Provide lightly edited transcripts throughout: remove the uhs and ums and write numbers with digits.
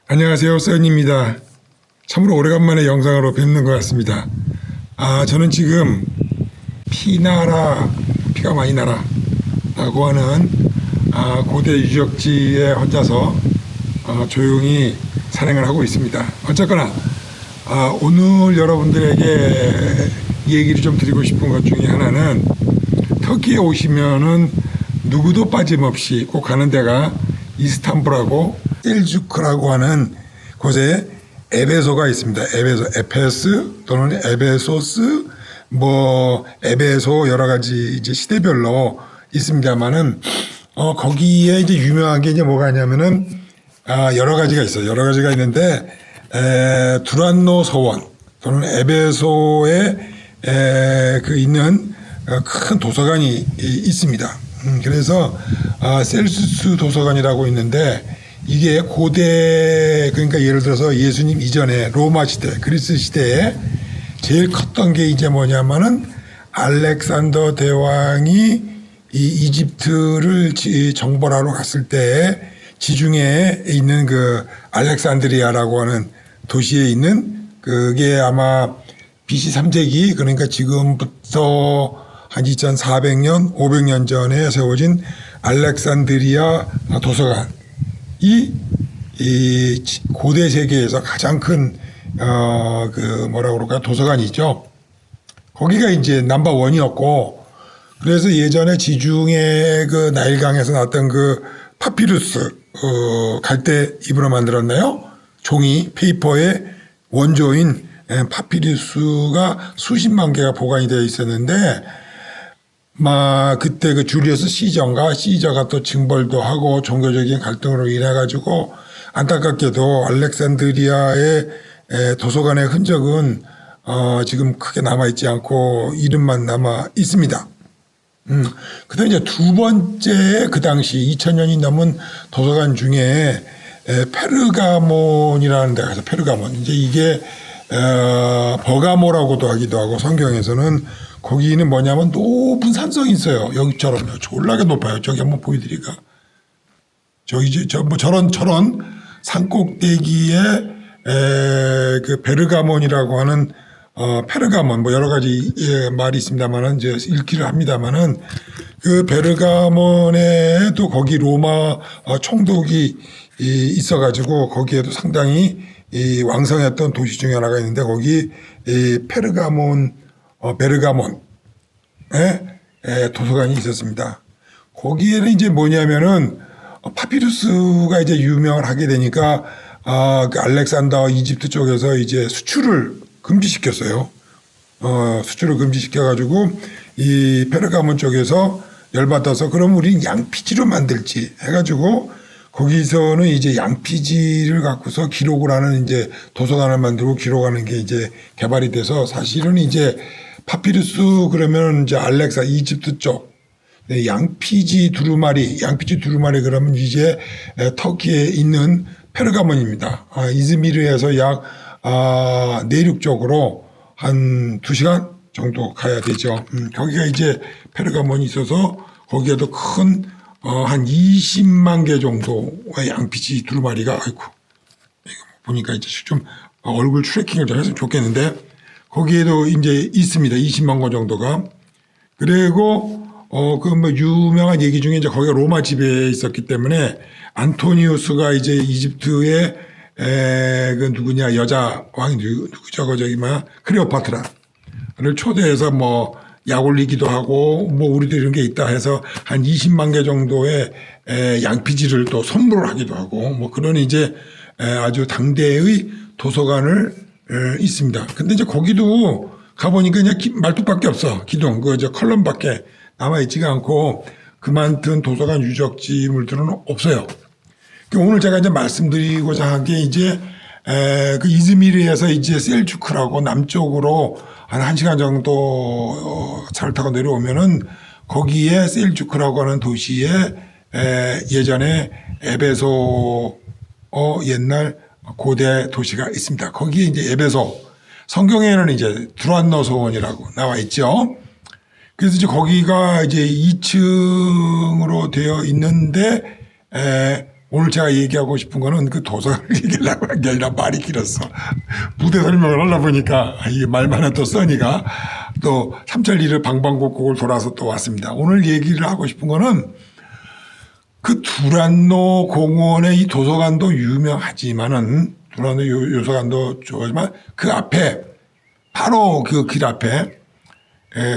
안녕하세요, 써니입니다. 참으로 오래간만에 영상으로 뵙는 것 같습니다. 저는 지금 피나라, 피가 많이 나라라고 하는 고대 유적지에 혼자서 조용히 산행을 하고 있습니다. 어쨌거나 오늘 여러분들에게 얘기를 좀 드리고 싶은 것 중에 하나는, 터키에 오시면은 누구도 빠짐없이 꼭 가는 데가 이스탄불하고 셀주크라고 하는 곳에 에베소가 있습니다. 에페스 또는 에베소스, 에베소 여러 가지 이제 시대별로 있습니다만은 거기에 이제 유명한 게 이제 뭐가 있냐면은 여러 가지가 있어요. 여러 가지가 있는데 두란노 서원 또는 에베소에 있는 큰 도서관이 있습니다. 그래서 셀수스 도서관이라고 있는데, 이게 고대, 그러니까 예를 들어서 예수님 이전에 로마 시대, 그리스 시대에 제일 컸던 게 이제 뭐냐면은 알렉산더 대왕이 이 이집트를 정벌하러 갔을 때 지중해에 있는 그 알렉산드리아라고 하는 도시에 있는, 그게 아마 BC 3세기, 그러니까 지금부터 한 2400년, 500년 전에 세워진 알렉산드리아 도서관. 이 고대 세계에서 가장 큰 뭐라고 그럴까, 도서관이죠. 거기가 이제 넘버 원이었고, 그래서 예전에 지중해 그 나일강에서 났던 그 파피루스, 갈대 잎으로 만들었나요? 종이, 페이퍼의 원조인 파피루스가 수십만 개가 보관이 되어 있었는데, 그때 그 줄리어스 시저가 또 징벌도 하고 종교적인 갈등으로 인해 가지고 안타깝게도 알렉산드리아의 도서관의 흔적은 지금 크게 남아 있지 않고 이름만 남아 있습니다. 그다음에 이제 두 번째, 그 당시 2000년이 넘은 도서관 중에 페르가몬이라는 데가 있어요. 페르가몬. 이제 이게 버가모라고도 하기도 하고, 성경에서는 거기는 뭐냐면 높은 산성이 있어요. 여기처럼요. 졸라게 높아요. 저기 한번 보여드릴까? 저런 산 꼭대기에 그 베르가몬이라고 하는 페르가몬, 여러 가지 말이 있습니다만은 이제 읽기를 합니다만은, 그 베르가몬에도 거기 로마 총독이 있어가지고 거기에도 상당히 왕성했던 도시 중에 하나가 있는데, 거기 베르가몬에 도서관이 있었습니다. 거기에는 이제 뭐냐면은 파피루스가 이제 유명을 하게 되니까 그 알렉산더 이집트 쪽에서 이제 수출을 금지시켰어요. 수출을 금지시켜가지고 이 페르가몬 쪽에서 열받아서, 그럼 우리 양피지로 만들지 해가지고 거기서는 이제 양피지를 갖고서 기록을 하는 이제 도서관을 만들고 기록하는 게 이제 개발이 돼서, 사실은 이제 파피루스 그러면 이제 이집트 쪽, 양피지 두루마리 그러면 이제 터키에 있는 페르가몬입니다. 이즈미르에서 약 내륙 쪽으로 한 2시간 정도 가야 되죠. 거기가 이제 페르가몬이 있어서 거기에도 큰 한 20만 개 정도의 양피지 두루마리가, 아이고, 이거 보니까 이제 좀 얼굴 트래킹을 좀 했으면 좋겠는데, 거기에도 이제 있습니다. 20만 권 정도가. 그리고 유명한 얘기 중에 이제 거기가 로마 지배에 있었기 때문에 안토니우스가 이제 이집트의 그 누구냐, 여자 왕이 누구죠? 크레오파트라를 초대해서 약 올리기도 하고, 우리도 이런 게 있다 해서 한 20만 개 정도의 양피지를 또 선물을 하기도 하고, 그런 이제 아주 당대의 도서관을 있습니다. 근데 이제 거기도 가보니까 그냥 말뚝밖에 없어. 기둥, 컬럼밖에 남아있지가 않고, 그만둔 도서관 유적지물들은 없어요. 오늘 제가 이제 말씀드리고자 한 게 이제 그 이즈미르에서 이제 셀주크라고 남쪽으로 한 1시간 정도 차를 타고 내려오면은, 거기에 셀주크라고 하는 도시에 예전에 에베소 옛날 고대 도시가 있습니다. 거기에 이제 에베소, 성경에는 이제 두란노 소원이라고 나와 있죠. 그래서 이제 거기가 이제 2층으로 되어 있는데 오늘 제가 얘기하고 싶은 거는 그 도서관을 얘기하려고 한 게 아니라 말이 길었어. 무대 설명을 하려 보니까 이게 말만은 또 써니가 또 삼천리를 방방곡곡을 돌아서 또 왔습니다. 오늘 얘기를 하고 싶은 거는 그 두란노 공원의 이 도서관도 유명하지만은 두란노 요서관도 좋아하지만 그 앞에 바로 그 길 앞에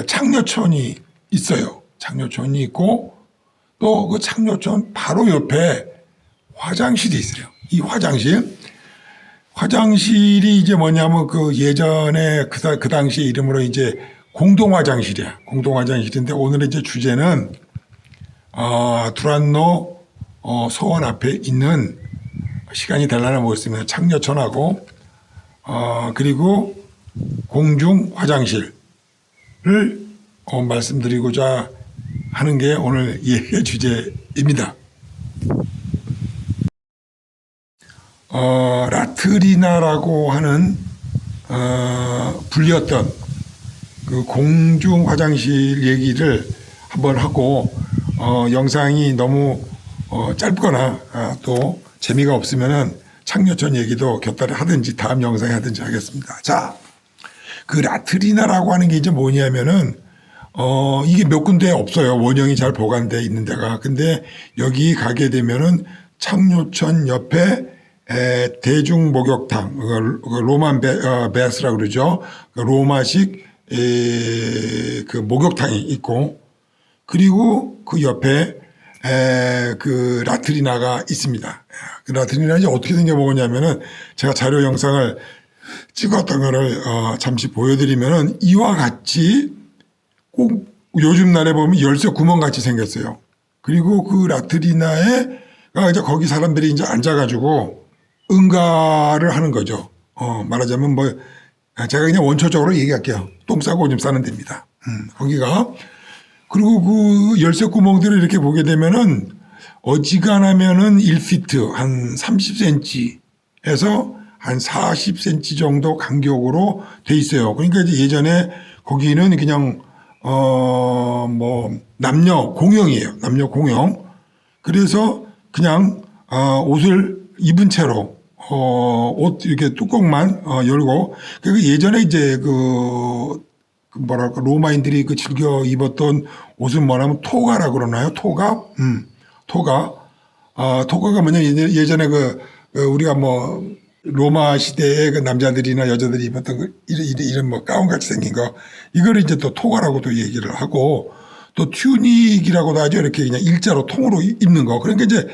창녀촌이 있어요. 창녀촌이 있고 또 그 창녀촌 바로 옆에 화장실이 있어요. 이 화장실이 이제 뭐냐면 그 예전에 그 당시 이름으로 이제 공동화장실이야. 공동화장실인데 오늘의 이제 주제는 두란노 소원 앞에 있는 시간이 될라나 모르겠습니다. 창녀촌하고 그리고 공중 화장실을 말씀드리고자 하는 게 오늘 얘기의 주제입니다. 라트리나라고 하는 불렸던 그 공중 화장실 얘기를 한번 하고 영상이 너무 짧거나 또 재미가 없으면은 창녀촌 얘기도 곁다리 하든지 다음 영상에 하든지 하겠습니다. 자, 그 라트리나라고 하는 게 이제 뭐냐면은 이게 몇 군데 없어요. 원형이 잘 보관돼 있는 데가. 근데 여기 가게 되면은 창녀촌 옆에 대중 목욕탕, 로만 베스라고 그러죠. 로마식 그 목욕탕이 있고 그리고 그 옆에 그 라트리나가 있습니다. 그 라트리나 이제 어떻게 생겨먹었냐면은 제가 자료 영상을 찍었던 거를 잠시 보여드리면은 이와 같이 꼭 요즘 날에 보면 열쇠 구멍 같이 생겼어요. 그리고 그 라트리나에가 이제 거기 사람들이 이제 앉아가지고 응가를 하는 거죠. 말하자면 뭐 제가 그냥 원초적으로 얘기할게요. 똥 싸고 오줌 싸는 데입니다. 거기가 그리고 그 열쇠 구멍들을 이렇게 보게 되면은 어지간하면은 1피트 한 30cm에서 한 40cm 정도 간격으로 돼 있어요. 그러니까 이제 예전에 거기는 그냥 뭐 남녀 공용이에요. 남녀 공용. 그래서 그냥 옷을 입은 채로 옷 이렇게 뚜껑만 열고 그 예전에 이제 그 뭐랄까 로마인들이 그 즐겨 입었던 옷은 뭐냐면 토가라 그러나요? 토가? 토가가 뭐냐 예전에 그 우리가 뭐 로마 시대에 그 남자들이나 여자들이 입었던 그 이런 뭐 가운 같이 생긴 거 이거를 이제 또 토가라고도 얘기를 하고 또 튜닉이라고도 하죠. 이렇게 그냥 일자로 통으로 입는 거. 그러니까 이제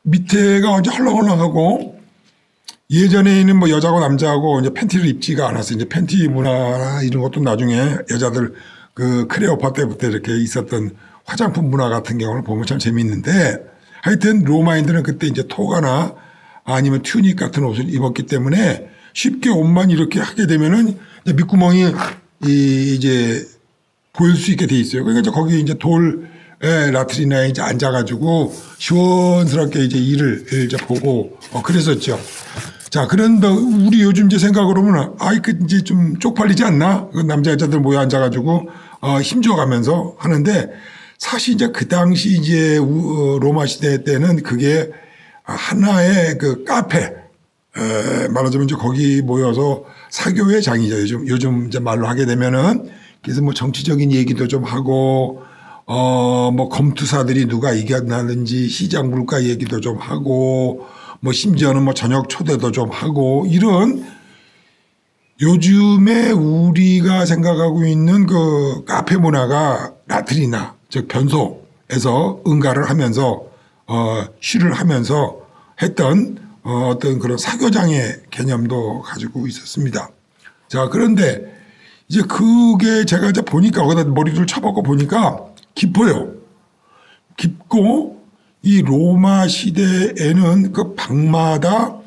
밑에가 이제 헐렁헐렁하고 예전에는 뭐 여자고 남자하고 이제 팬티를 입지가 않았어요. 이제 팬티 문화나 이런 것도 나중에 여자들 그 크레오파 때부터 이렇게 있었던 화장품 문화 같은 경우를 보면 참 재미있는데 하여튼 로마인들은 그때 이제 토가나 아니면 튜닉 같은 옷을 입었기 때문에 쉽게 옷만 이렇게 하게 되면은 이제 밑구멍이 이제 보일 수 있게 돼 있어요. 그러니까 이제 거기 이제 라트리나에 이제 앉아가지고 시원스럽게 이제 일을 이제 보고 그랬었죠. 자, 그런데 우리 요즘 이제 생각으로 보면 그 이제 좀 쪽팔리지 않나? 그 남자 여자들 모여 앉아가지고 힘줘가면서 하는데 사실 이제 그 당시 이제 로마 시대 때는 그게 하나의 그 카페 말하자면 이제 거기 모여서 사교의 장이죠. 요즘 이제 말로 하게 되면은 그래서 뭐 정치적인 얘기도 좀 하고 뭐 검투사들이 누가 이겼나든지 시장 물가 얘기도 좀 하고 뭐 심지어는 뭐 저녁 초대도 좀 하고 이런 요즘에 우리가 생각하고 있는 그 카페 문화가 라트리나 즉 변소에서 응가를 하면서 쉬를 하면서 했던 어떤 그런 사교장의 개념도 가지고 있었습니다. 자, 그런데 이제 그게 제가 이제 보니까 거기다 머리를 쳐박고 보니까 깊어요. 깊고 이 로마 시대에는 그 방마다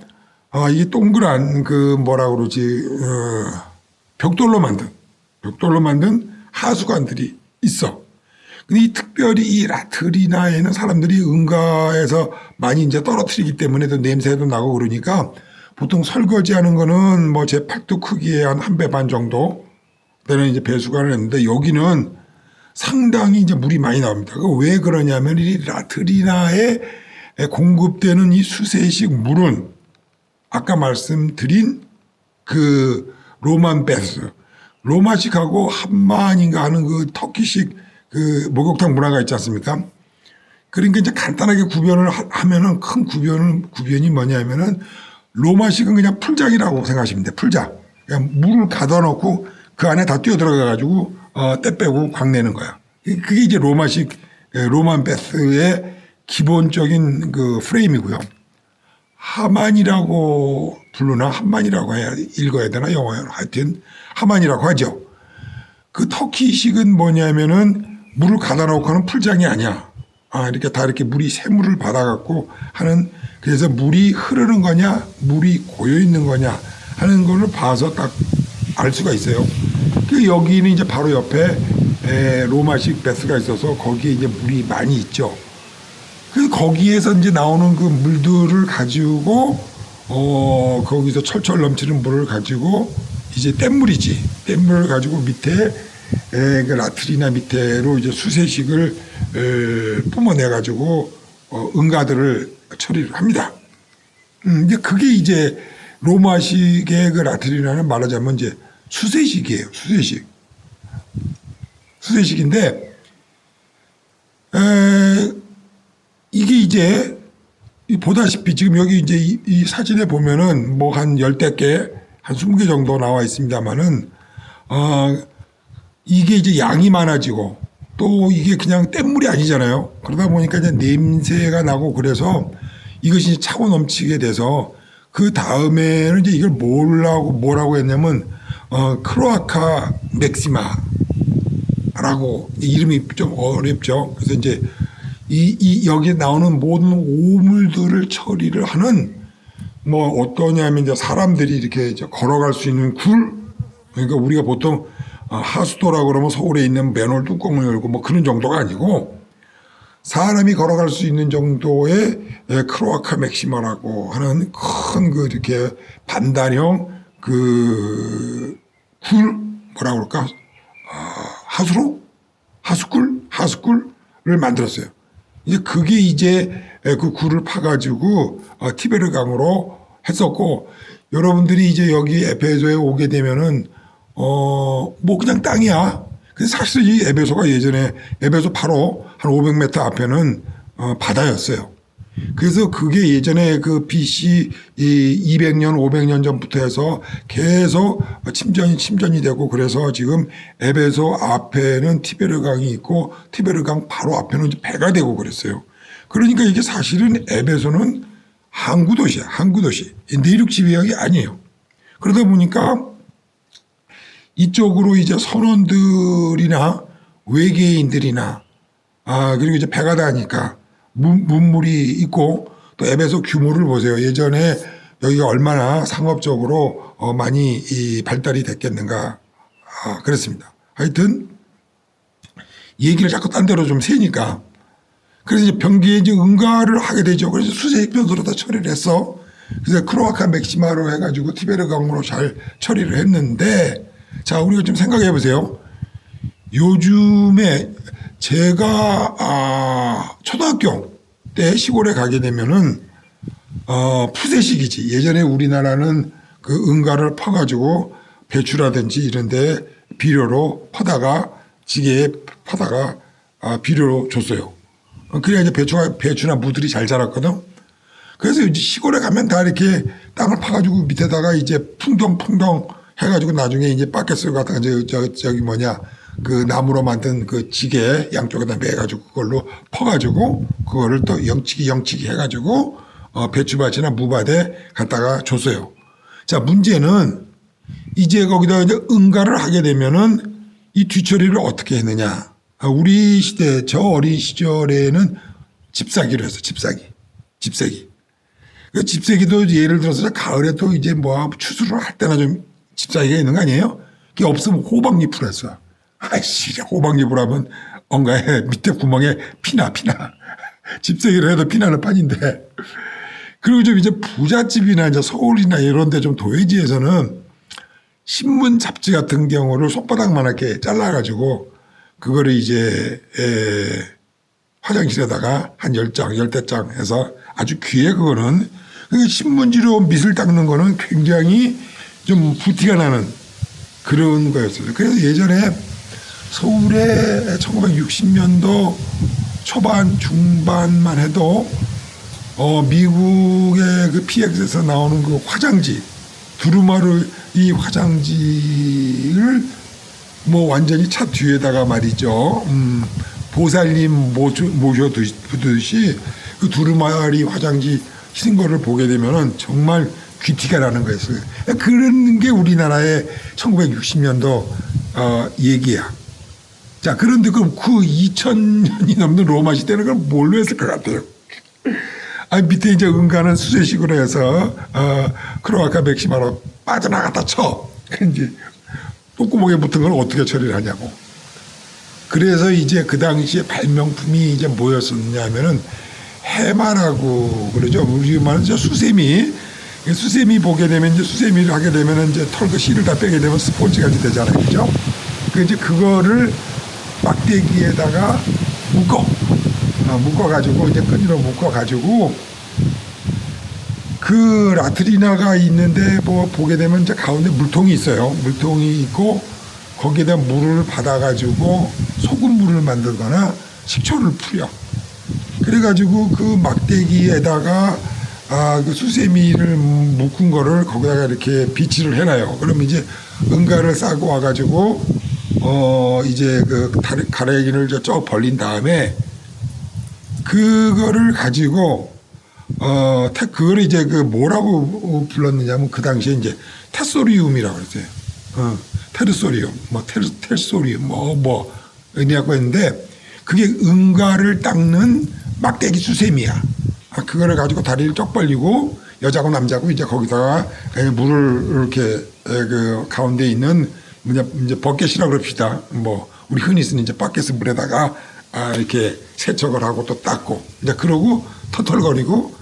이 동그란 그 뭐라 그러지 벽돌로 만든 하수관들이 있어. 근데 이 특별히 이 라트리나에는 사람들이 응가에서 많이 이제 떨어뜨리기 때문에 또 냄새도 나고 그러니까 보통 설거지하는 거는 뭐 제 팔뚝 크기에 한 배 반 정도 되는 이제 배수관을 했는데 여기는 상당히 이제 물이 많이 나옵니다. 왜 그러냐면 이 라트리나의 공급되는 이 수세식 물은 아까 말씀드린 그 로만 베스, 로마식하고 한만인가 하는 그 터키식 그 목욕탕 문화가 있지 않습니까? 그러니까 이제 간단하게 구별을 하면은 큰 구변이 뭐냐면은 로마식은 그냥 풀장이라고 생각하시면 돼요. 풀장. 그냥 물을 가둬 놓고 그 안에 다 뛰어 들어가 가지고 때 빼고 광내는 거야. 그게 이제 로마식 로만 베스의 기본적인 그 프레임이고요. 하만이라고 부르나 한만이라고 해야 읽어야 되나 영어로 하여튼 하만이라고 하죠. 그 터키식은 뭐냐면은 물을 가다 놓고 하는 풀장이 아니야. 이렇게 다 이렇게 물이 샘물을 받아갖고 하는 그래서 물이 흐르는 거냐 물이 고여 있는 거냐 하는 거를 봐서 딱 알 수가 있어요. 그 여기는 이제 바로 옆에 로마식 베스가 있어서 거기에 이제 물이 많이 있죠. 그래서 거기에서 이제 나오는 그 물들을 가지고 거기서 철철 넘치는 물을 가지고 이제 뗏물이지. 뗏물을 가지고 밑에 그 라트리나 밑에로 이제 수세식을 뿜어내 가지고 응가들을 처리를 합니다. 이제 그게 이제 로마식의 그 라트리나는 말하자면 이제 수세식이에요. 수세식인데 이게 이제 보다시피 지금 여기 이제 이 사진에 보면은 뭐 한 10개, 한 20개 정도 나와 있습니다만은, 이게 이제 양이 많아지고 또 이게 그냥 뗏물이 아니잖아요. 그러다 보니까 이제 냄새가 나고 그래서 이것이 차고 넘치게 돼서 그 다음에는 이제 이걸 뭐라고 했냐면, 크로아카 맥시마라고 이름이 좀 어렵죠. 그래서 이제 여기에 나오는 모든 오물들을 처리를 하는 뭐 어떠냐면 이제 사람들이 이렇게 이제 걸어갈 수 있는 굴 그러니까 우리가 보통 하수도라고 그러면 서울에 있는 맨홀 뚜껑을 열고 뭐 그런 정도가 아니고 사람이 걸어갈 수 있는 정도의 크로아카 맥시마라고 하는 큰 그 이렇게 반단형 그 굴 뭐라고 그럴까 하수꿀을 만들었어요. 이제 그게 이제 그 굴을 파가지고 티베르강으로 했었고 여러분들이 이제 여기 에베소에 오게 되면은 뭐 그냥 땅이야. 근데 사실 이 에베소가 예전에 에베소 바로 한 500m 앞에는 바다였어요. 그래서 그게 예전에 그 BC 200년, 500년 전부터 해서 계속 침전이 되고 그래서 지금 에베소 앞에는 티베르강이 있고 티베르강 바로 앞에는 배가 되고 그랬어요. 그러니까 이게 사실은 에베소는 항구도시야, 항구도시. 내륙 지배역이 아니에요. 그러다 보니까 이쪽으로 이제 선원들이나 외계인들이나 그리고 이제 배가 다니까 문물이 있고 또 에베소 규모를 보세요. 예전에 여기가 얼마나 상업적으로 많이 발달이 됐겠는가 그렇습니다. 하여튼 얘기를 자꾸 딴 데로 좀 새니까 그래서 이제 병기에 이제 응가를 하게 되죠. 그래서 수세식 변수로 다 처리를 했어. 그래서 크로아카 맥시마로 해가지고 티베르강으로 잘 처리를 했는데 자 우리가 좀 생각해 보세요. 요즘에 제가 초등학교 때 시골에 가게 되면은 푸세식이지. 예전에 우리나라는 그 응가를 퍼가지고 배추라든지 이런데 비료로 퍼다가 지게에 퍼다가 비료로 줬어요. 그래야 이제 배추나 무들이 잘 자랐거든. 그래서 이제 시골에 가면 다 이렇게 땅을 파가지고 밑에다가 이제 풍덩풍덩 해가지고 나중에 이제 바켓을 갖다가 저기 뭐냐 그 나무로 만든 그 지게 양쪽에다 매가지고 그걸로 퍼가지고 그거를 또 영치기 해가지고 배추밭이나 무밭에 갖다가 줬어요. 자 문제는 이제 거기다 이제 응가를 하게 되면은 이 뒤처리를 어떻게 했느냐. 우리 시대 저 어린 시절에는 집사기로 했어. 집사기. 그 집사기도 예를 들어서 가을에 또 이제 뭐 추수를 할 때나 좀 집사기가 있는 거 아니에요? 그게 없으면 호박잎을 했어. 아이씨, 호박잎을 하면 언가에 밑에 구멍에 피나. 집사기로 해도 피나는 판인데. 그리고 좀 이제 부잣집이나 이제 서울이나 이런 데 좀 도회지에서는 신문 잡지 같은 경우를 손바닥만하게 잘라가지고 그거를 이제 화장실에다가 한 10장, 10대 장 해서 아주 귀해 그거는. 신문지로 밑을 닦는 거는 굉장히 좀 부티가 나는 그런 거였어요. 그래서 예전에 서울에 1960년도 초반 중반만 해도 미국의 그 PX에서 나오는 그 화장지 두루마루 이 화장지를 뭐 완전히 차 뒤에다가 말이죠. 보살님 모셔두듯이 그 두루마리 화장지 흰 거를 보게 되면은 정말 귀티가 나는 거였어요. 그런 게 우리나라의 1960년도 얘기야. 자, 그런데 그럼 그 2000년이 넘는 로마 시대는 그럼 뭘로 했을 것 같아요? 아니, 밑에 이제 응가는 수제식으로 해서 크로아카 맥시마로 빠져나갔다 쳐. 이제 똥구멍에 붙은 걸 어떻게 처리를 하냐고. 그래서 이제 그 당시에 발명품이 이제 뭐였었냐면은 해마라고 그러죠. 우리 말은 수세미 보게 되면 이제 수세미를 하게 되면 이제 털그 실을 다 빼게 되면 스폰지가 되잖아요. 그죠? 그 이제 그거를 막대기에다가 묶어가지고 이제 끈으로 묶어가지고 그 라트리나가 있는데 뭐 보게 되면 이제 가운데 물통이 있어요. 물통이 있고 거기에다 물을 받아가지고 소금물을 만들거나 식초를 뿌려. 그래가지고 그 막대기에다가 그 수세미를 묶은 거를 거기다가 이렇게 비치를 해놔요. 그럼 이제 응가를 싸고 와가지고 이제 그 가래기를 쭉 벌린 다음에 그거를 가지고 그거를 이제 그 뭐라고 불렀느냐면 그 당시에 이제 테소리움이라고 그랬어요. 테르소리움, 텔소리움, 의미하고 했는데 그게 응가를 닦는 막대기 수세미야. 그거를 가지고 다리를 쭉 벌리고 여자고 남자고 이제 거기다가 물을 이렇게 그 가운데 있는 이제 버켓이라고 그럽시다. 뭐 우리 흔히 쓰는 이제 버켓 물에다가 이렇게 세척을 하고 또 닦고 이제 그러고 털털거리고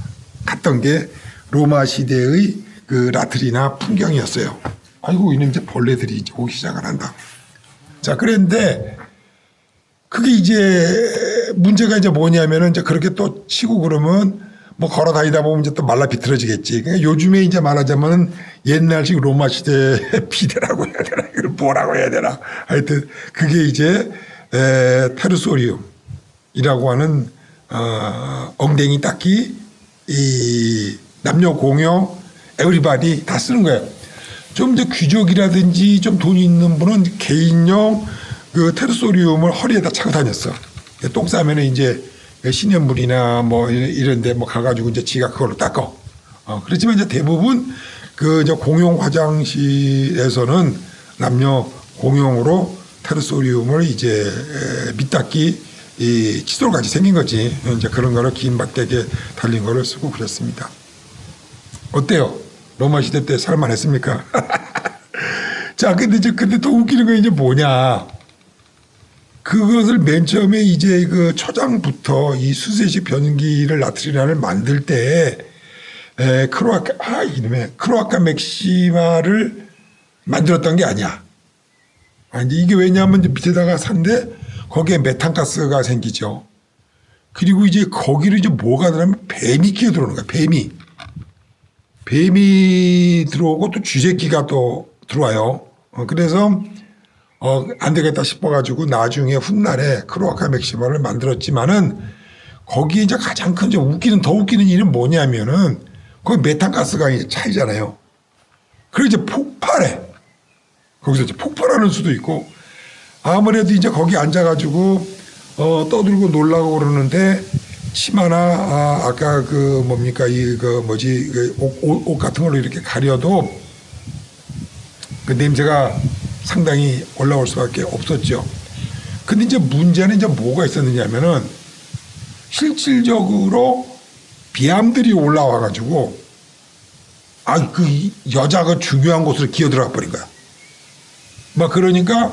갔던 게 로마 시대의 그 라트리나 풍경이었어요. 아이고 이놈 이제 벌레들이 이제 오기 시작을 한다. 자, 그런데 그게 이제 문제가 이제 뭐냐면은 이제 그렇게 또 치고 그러면 뭐 걸어 다니다 보면 이제 또 말라 비틀어지겠지. 그러니까 요즘에 이제 말하자면은 옛날식 로마 시대 비데라고 해야 되나 이걸 뭐라고 해야 되나 하여튼 그게 이제 테르소리움이라고 하는 엉덩이 닦기 이 남녀 공용 에브리바디 다 쓰는 거예요. 좀 이제 귀족이라든지 좀 돈이 있는 분은 개인용 그 테르소리움을 허리에다 차고 다녔어. 똥 싸면은 이제 신연물이나 뭐 이런데 뭐 가가지고 이제 지가 그걸로 닦어. 그렇지만 이제 대부분 그 이제 공용 화장실에서는 남녀 공용으로 테르소리움을 이제 밑닦기 이 칫솔같이 생긴 거지. 이제 그런 거를 긴 막대기에 달린 거를 쓰고 그랬습니다. 어때요? 로마 시대 때 살만했습니까? 자, 근데 또 웃기는 건 이제 뭐냐. 그것을 맨 처음에 이제 그 초장부터 이 수세식 변기를 라트리나를 만들 때 크로아카 맥시마를 만들었던 게 아니야. 이제 이게 왜냐하면 이제 밑에다가 산데 거기에 메탄가스가 생기죠. 그리고 이제 거기를 이제 뭐가 들어가면 뱀이 끼어 들어오는 거야. 뱀이 들어오고 또 쥐새끼가 또 들어와요. 그래서 안 되겠다 싶어가지고 나중에 훗날에 크로아카 맥시마를 만들었지만은 거기에 이제 가장 큰 더 웃기는 일은 뭐냐면은 거기 메탄가스가 이제 차이잖아요. 그리고 이제 폭발해. 거기서 이제 폭발하는 수도 있고 아무래도 이제 거기 앉아가지고 떠들고 놀라고 그러는데 치마나 아까 그 뭡니까 옷 같은 걸로 이렇게 가려도 그 냄새가 상당히 올라올 수밖에 없었죠. 근데 이제 문제는 이제 뭐가 있었느냐면은 실질적으로 비암들이 올라와가지고 그 여자가 중요한 곳으로 기어들어가 버린 거야. 막 그러니까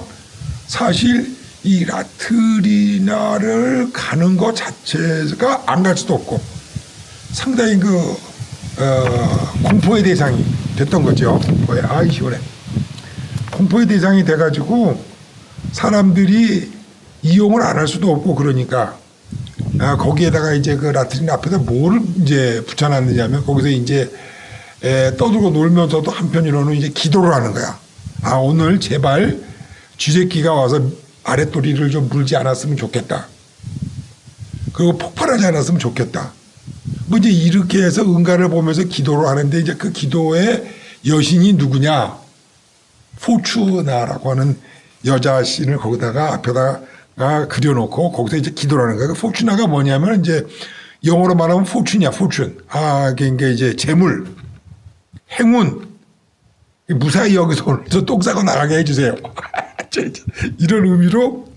사실 이 라트리나를 가는 것 자체가 안 갈 수도 없고 상당히 공포의 대상이 됐던 거죠. 아이 시원해. 공포의 대상이 돼가지고 사람들이 이용을 안 할 수도 없고 그러니까 거기에다가 이제 그 라트린 앞에다 뭐를 이제 붙여놨느냐면 거기서 이제 떠들고 놀면서도 한편으로는 이제 기도를 하는 거야. 오늘 제발 쥐새끼가 와서 아랫도리를 좀 물지 않았으면 좋겠다. 그리고 폭발하지 않았으면 좋겠다. 뭐 이제 이렇게 해서 응가를 보면서 기도를 하는데 이제 그 기도의 여신이 누구냐? 포추나라고 하는 여자 신을 거기다가 앞에다가 그려놓고 거기서 이제 기도를 하는 거야. 그 포추나가 뭐냐면 이제 영어로 말하면 포춘이야, 포춘. 그러니까 이제 재물, 행운. 무사히 여기서 오늘 똥 싸고 나가게 해주세요. 이런 의미로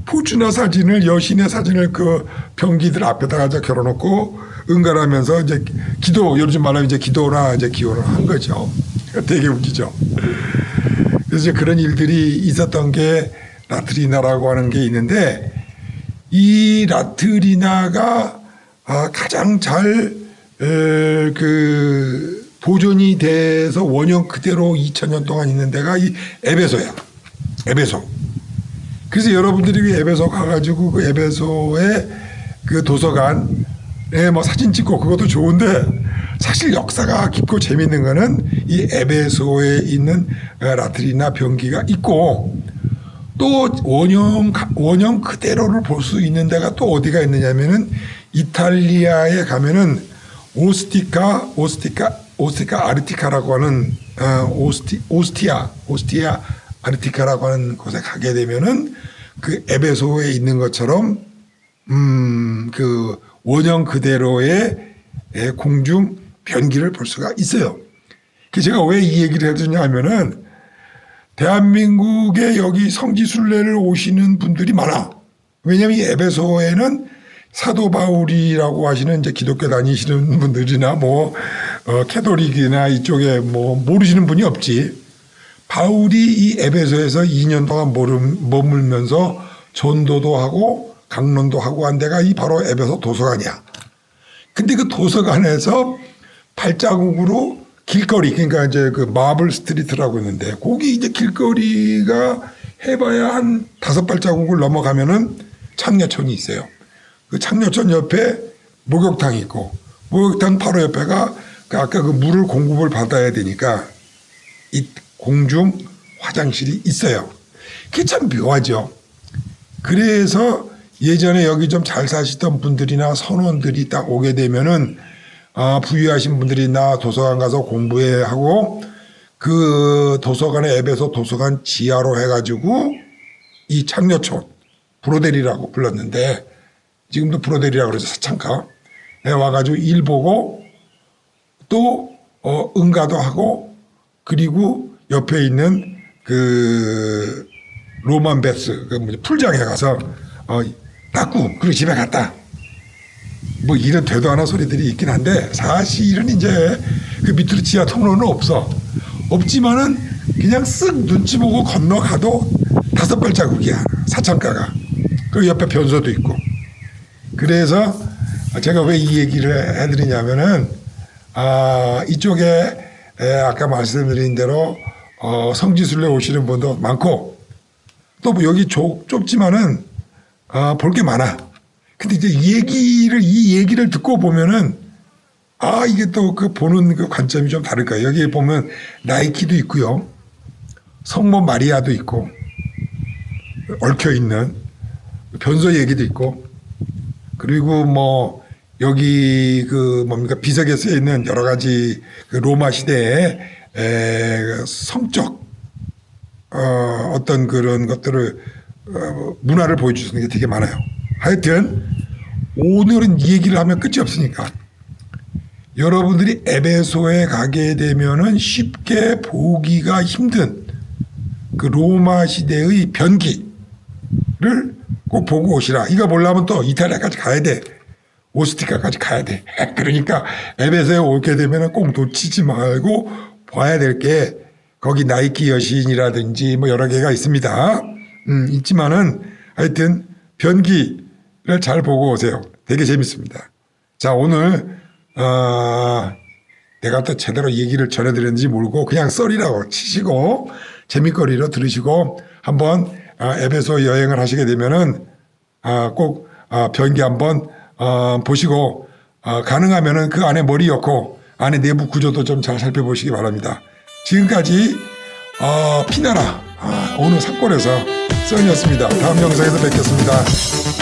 포추나 사진을, 여신의 사진을 그 병기들 앞에다가 겨뤄놓고 응가를 하면서 이제 기도, 요즘 말하면 이제 기도나 이제 기원을 한 거죠. 되게 웃기죠. 그래서 이제 그런 일들이 있었던 게 라트리나라고 하는 게 있는데 이 라트리나가 가장 잘 그 보존이 돼서 원형 그대로 2000년 동안 있는 데가 이 에베소야. 에베소. 그래서 여러분들이 에베소 가가지고 그 에베소의 그 도서관에 뭐 사진 찍고 그것도 좋은데 사실 역사가 깊고 재밌는 거는 이 에베소에 있는 라트리나 병기가 있고 또 원형 그대로를 볼 수 있는 데가 또 어디가 있느냐면은 이탈리아에 가면은 오스티아 아르티카라고 하는 오스티아 아르티카라고 하는 곳에 가게 되면은 그 에베소에 있는 것처럼 그 원형 그대로의 공중 변기를 볼 수가 있어요. 그 제가 왜 이 얘기를 해주냐 하면은 대한민국에 여기 성지순례를 오시는 분들이 많아. 왜냐하면 이 에베소에는 사도 바울이라고 하시는 이제 기독교 다니시는 분들이나 캐톨릭이나 이쪽에 모르시는 분이 없지. 바울이 이 에베소에서 2년 동안 머물면서 전도도 하고 강론도 하고 한 데가 이 바로 에베소 도서관이야. 근데 그 도서관에서 발자국으로 길거리, 그러니까 이제 그 마블 스트리트라고 있는데 거기 이제 길거리가 해봐야 한 5발자국을 넘어가면은 창녀촌이 있어요. 그 창녀촌 옆에 목욕탕이 있고 목욕탕 바로 옆에가 그 아까 그 물을 공급을 받아야 되니까 이 공중 화장실이 있어요. 그게 참 묘하죠. 그래서 예전에 여기 좀 잘 사시던 분들이나 선원들이 딱 오게 되면은 부유하신 분들이 나 도서관 가서 공부해 하고 그 도서관에 에베소 도서관 지하로 해가지고 이 창녀촌 브로데리라고 불렀는데 지금도 브로데리라고 그러죠. 사창가에 와가지고 일 보고 또 응가도 하고 그리고 옆에 있는 그 로만 베스 그 풀장에 가서 닦고 그리고 집에 갔다. 뭐 이런 되도 않은 소리들이 있긴 한데 사실은 이제 그 밑으로 지하 통로는 없지만은 그냥 쓱 눈치 보고 건너가도 5발자국이야. 사창가가. 그 옆에 변소도 있고. 그래서 제가 왜 이 얘기를 해드리냐면은 이쪽에 아까 말씀드린 대로 성지순례 오시는 분도 많고 또 뭐 여기 좁지만은 볼 게 많아. 근데 이제 이 얘기를 듣고 보면은 이게 또 그 보는 그 관점이 좀 다를 거예요. 여기 보면 나이키도 있고요. 성모 마리아도 있고 얽혀 있는 변소 얘기도 있고 그리고 뭐 여기 그 뭡니까 비석에 쓰여 있는 여러 가지 그 로마 시대의 성적 어떤 그런 것들을 문화를 보여주시는 게 되게 많아요. 하여튼 오늘은 이 얘기를 하면 끝이 없으니까 여러분들이 에베소에 가게 되면은 쉽게 보기가 힘든 그 로마 시대의 변기를 꼭 보고 오시라. 이거 보려면 또 이탈리아까지 가야 돼. 오스티카까지 가야 돼. 그러니까 에베소에 오게 되면은 꼭 놓치지 말고 봐야 될 게 거기 나이키 여신이라든지 뭐 여러 개가 있습니다. 있지만은 하여튼 변기를 잘 보고 오세요. 되게 재밌습니다. 자, 오늘 내가 또 제대로 얘기를 전해드렸는지 모르고 그냥 썰이라고 치시고 재밌거리로 들으시고 한번 에베소 여행을 하시게 되면은 꼭 변기 한번 보시고 가능하면은 그 안에 머리 엮고 안에 내부 구조도 좀 잘 살펴보시기 바랍니다. 지금까지 피나라 어느 산골에서 써니였습니다. 다음 영상에서 뵙겠습니다.